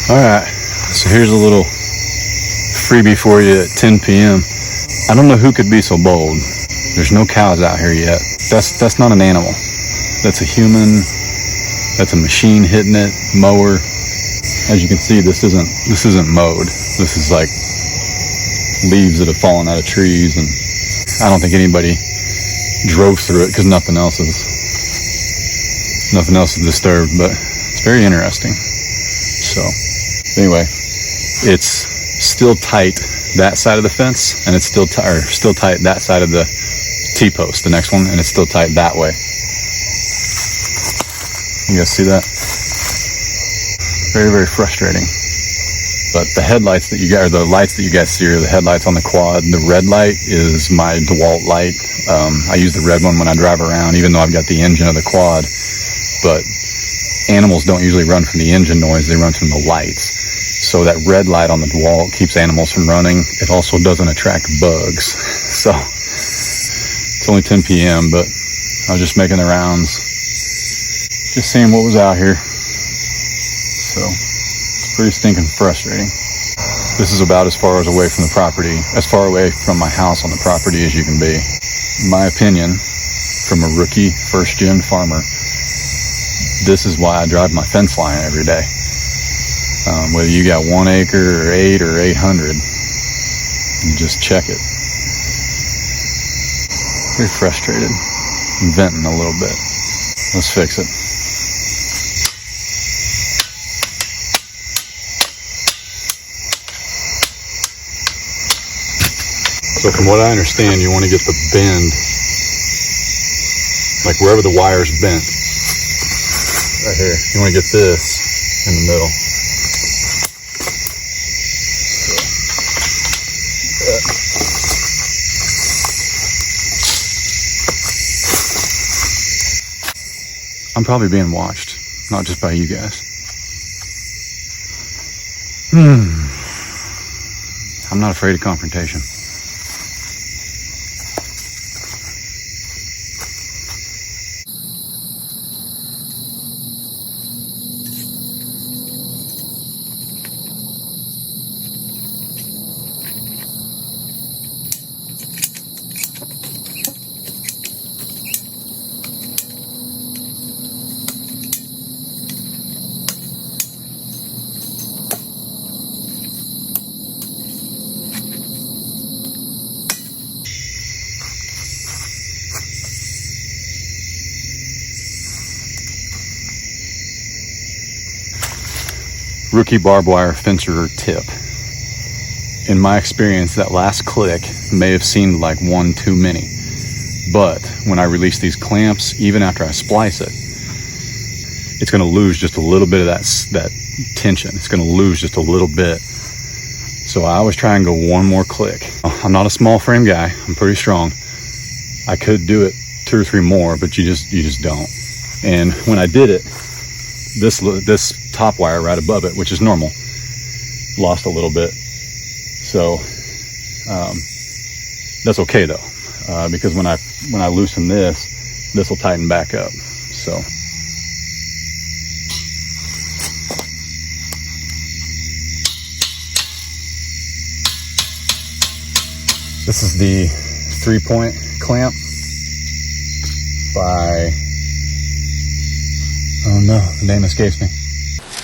All right, so here's a little freebie for you at 10 p.m. I don't know who could be so bold. There's no cows out here yet. That's not an animal. That's a human. That's a machine hitting it, mower. As you can see, this isn't mowed. This is like leaves that have fallen out of trees, and I don't think anybody drove through it because nothing else is disturbed, but it's very interesting. So anyway, it's still tight that side of the fence, and it's still tight that side of the T-post, the next one, and it's still tight that way. You guys see that? Very, very frustrating. But the headlights that you got, or the lights that you guys see, are the headlights on the quad. The red light is my DeWalt light. I use the red one when I drive around, even though I've got the engine of the quad. But animals don't usually run from the engine noise, they run from the lights. So that red light on the DeWalt keeps animals from running. It also doesn't attract bugs. So it's only 10 p.m., but I was just making the rounds, just seeing what was out here. So it's pretty stinking frustrating. This is about as far away from the property, as far away from my house on the property as you can be. In my opinion, from a rookie first-gen farmer, this is why I drive my fence line every day. Whether you got 1 acre or 8 or 800, you just check it. Very frustrated. I'm venting a little bit. Let's fix it. So from what I understand, you want to get the bend, like wherever the wire's bent, right here. You want to get this in the middle. I'm probably being watched, not just by you guys. I'm not afraid of confrontation. Rookie barbed wire fencer tip. In my experience, that last click may have seemed like one too many, but when I release these clamps, even after I splice it, it's going to lose just a little bit of that tension. It's going to lose just a little bit. So I always try and go one more click. I'm not a small frame guy. I'm pretty strong. I could do it 2 or 3 more, but you just don't. And when I did it, this top wire right above it, which is normal, lost a little bit. So that's okay though, because when I loosen this will tighten back up. So this is the 3-point clamp by, oh no, the name escapes me.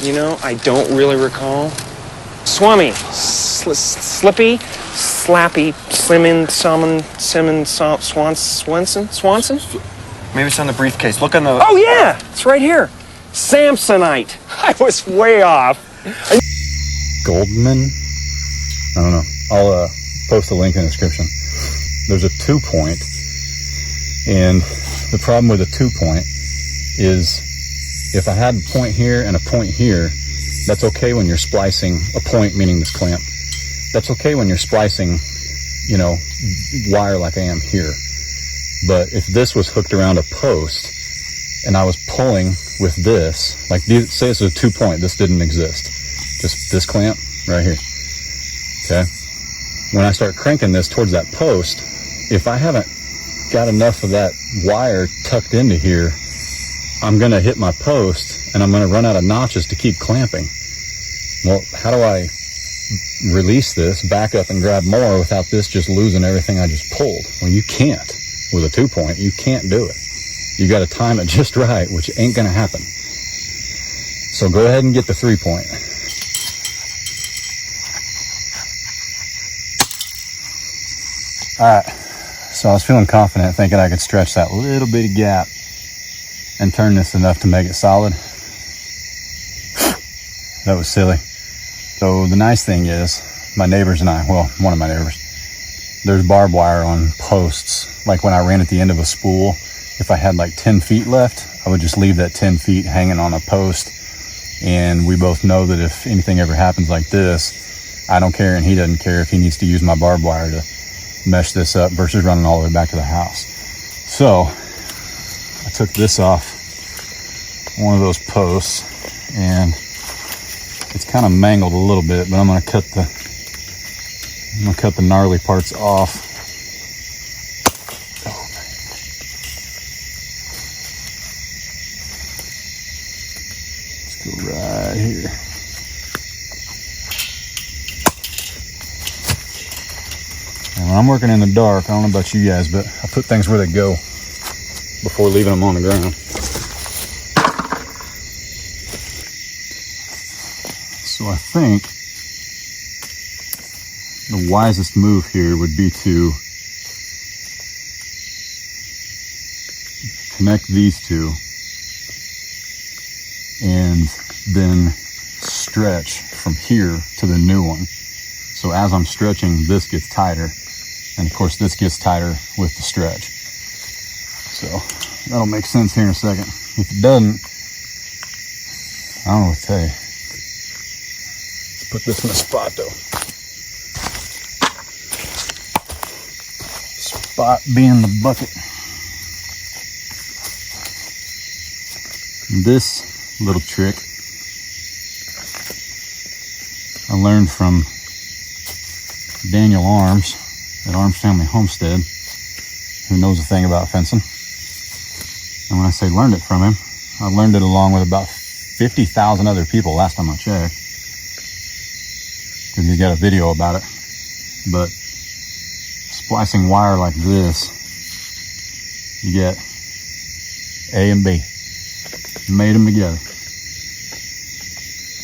You know, I don't really recall. Swami, Slippy, Slappy, Swanson? Maybe it's on the briefcase. Look on the... Oh yeah, it's right here. Samsonite. I was way off. Goldman? I don't know. I'll post a link in the description. There's a 2-point, and the problem with a 2-point is if I had a point here and a point here, that's okay when you're splicing, a point meaning this clamp. That's okay when you're splicing, you know, wire like I am here. But if this was hooked around a post and I was pulling with this, like say this is a 2-point, this didn't exist. Just this clamp right here, okay? When I start cranking this towards that post, if I haven't got enough of that wire tucked into here, I'm gonna hit my post and I'm gonna run out of notches to keep clamping. Well, how do I release this, back up and grab more without this just losing everything I just pulled? Well, you can't. With a 2-point, you can't do it. You got to time it just right, which ain't going to happen. So go ahead and get the 3-point. All right, so I was feeling confident, thinking I could stretch that little bitty gap and turn this enough to make it solid. That was silly. So the nice thing is, my neighbors and I, well, one of my neighbors, there's barbed wire on posts. Like when I ran at the end of a spool, if I had like 10 feet left, I would just leave that 10 feet hanging on a post. And we both know that if anything ever happens like this, I don't care and he doesn't care if he needs to use my barbed wire to mesh this up versus running all the way back to the house. So I took this off one of those posts, and it's kind of mangled a little bit, but I'm gonna cut the gnarly parts off. Let's go right here. And when I'm working in the dark, I don't know about you guys, but I put things where they go before leaving them on the ground. So I think the wisest move here would be to connect these two and then stretch from here to the new one. So as I'm stretching, this gets tighter. And of course, this gets tighter with the stretch. So that'll make sense here in a second. If it doesn't, I don't know what to tell you. Let's put this in a spot though. Spot being the bucket. And this little trick I learned from Daniel Arms at Arms Family Homestead, who knows a thing about fencing. And when I say learned it from him, I learned it along with about 50,000 other people last time I checked, because he's got a video about it. But splicing wire like this, you get A and B. Made them together.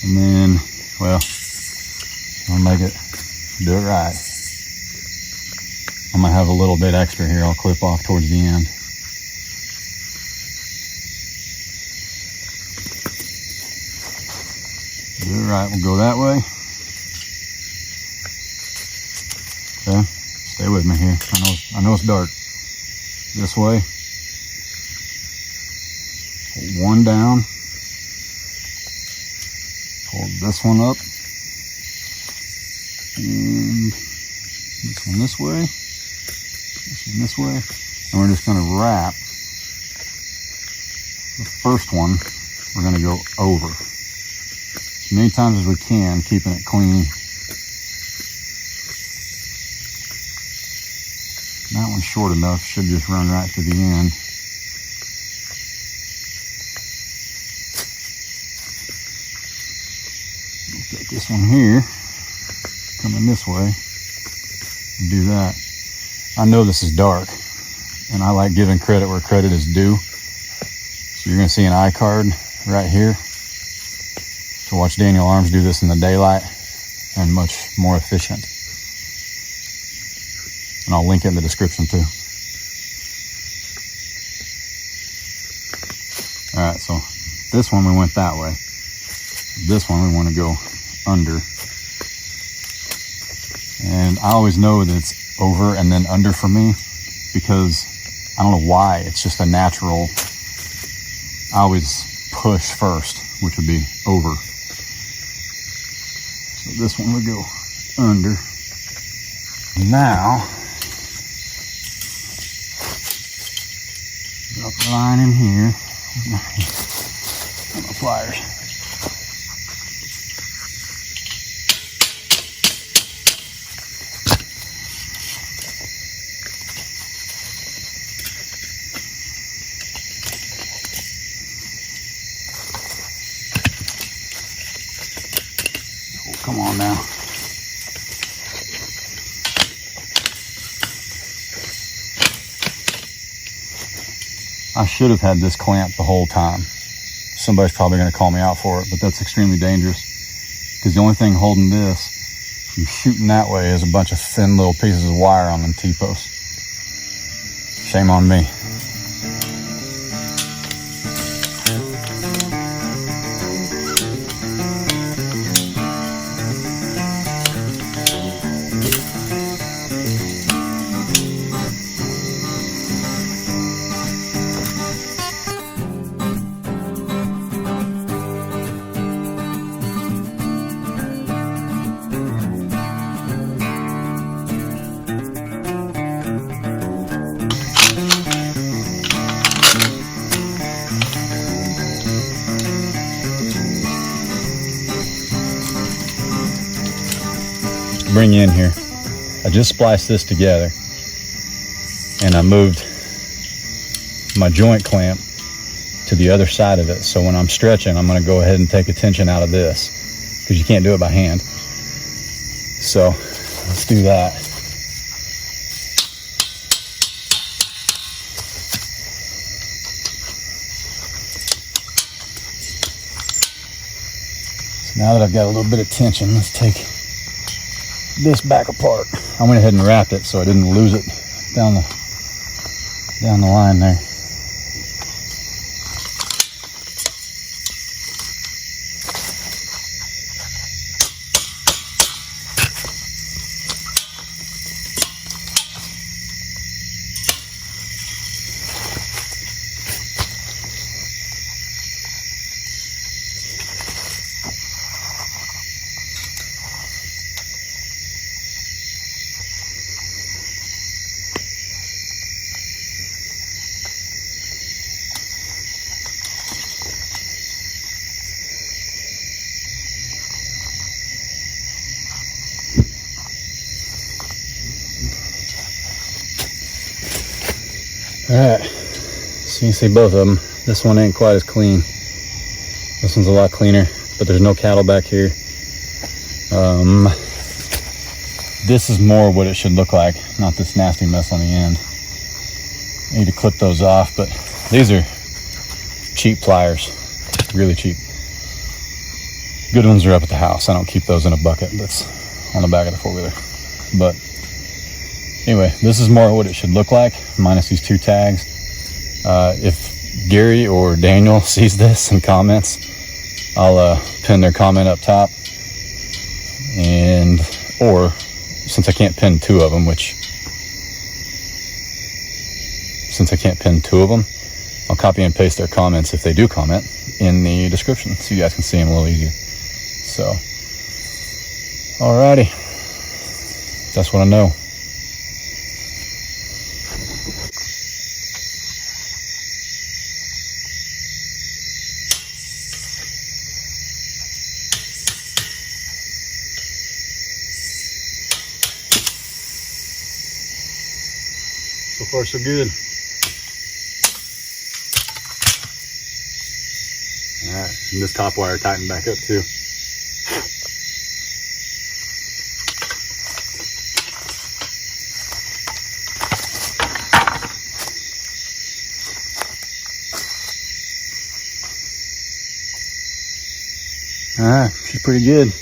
And then, well, I'll make it, do it right. I'm gonna have a little bit extra here I'll clip off towards the end. Do it right, we'll go that way. Okay, stay with me here. I know it's dark. This way. Hold one down. Hold this one up. And this one this way. This one this way. And we're just gonna wrap the first one. We're gonna go over. As many times as we can, keeping it clean. That one's short enough, should just run right to the end. We'll take this one here, come in this way, and do that. I know this is dark, and I like giving credit where credit is due. So you're gonna see an iCard right here to watch Daniel Arms do this in the daylight, and much more efficient. And I'll link it in the description too. All right, so this one we went that way. This one we want to go under. And I always know that it's over and then under for me, because I don't know why, it's just a natural. I always push first, which would be over. So this one would go under. Now, drop the line in here with my pliers. Come on now. I should have had this clamped the whole time. Somebody's probably going to call me out for it, but that's extremely dangerous because the only thing holding this from shooting that way is a bunch of thin little pieces of wire on them T-posts. Shame on me. Bring you in here. I just spliced this together and I moved my joint clamp to the other side of it. So when I'm stretching, I'm going to go ahead and take a tension out of this because you can't do it by hand. So let's do that. So now that I've got a little bit of tension, let's take this back apart. I went ahead and wrapped it so I didn't lose it down the line there. Alright, so you can see both of them. This one ain't quite as clean. This one's a lot cleaner, but there's no cattle back here. This is more what it should look like, not this nasty mess on the end. I need to clip those off, but these are cheap pliers, really cheap. Good ones are up at the house. I don't keep those in a bucket that's on the back of the four-wheeler. But anyway, this is more what it should look like, minus these two tags. If Gary or Daniel sees this and comments, I'll pin their comment up top. And, or, since I can't pin two of them, I'll copy and paste their comments if they do comment in the description so you guys can see them a little easier. So, alrighty. That's what I know. So far, so good. All right, and this top wire tightened back up too. All right, she's pretty good.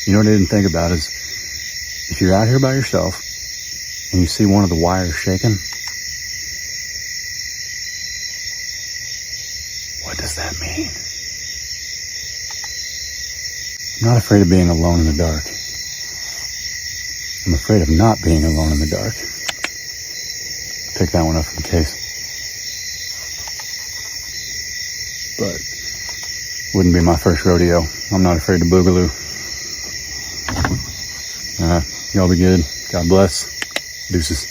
You know what I didn't think about is if you're out here by yourself and you see one of the wires shaking, what does that mean? I'm not afraid of being alone in the dark. I'm afraid of not being alone in the dark. Pick that one up from the case. But wouldn't be my first rodeo. I'm not afraid to boogaloo. Y'all be good. God bless. Deuces.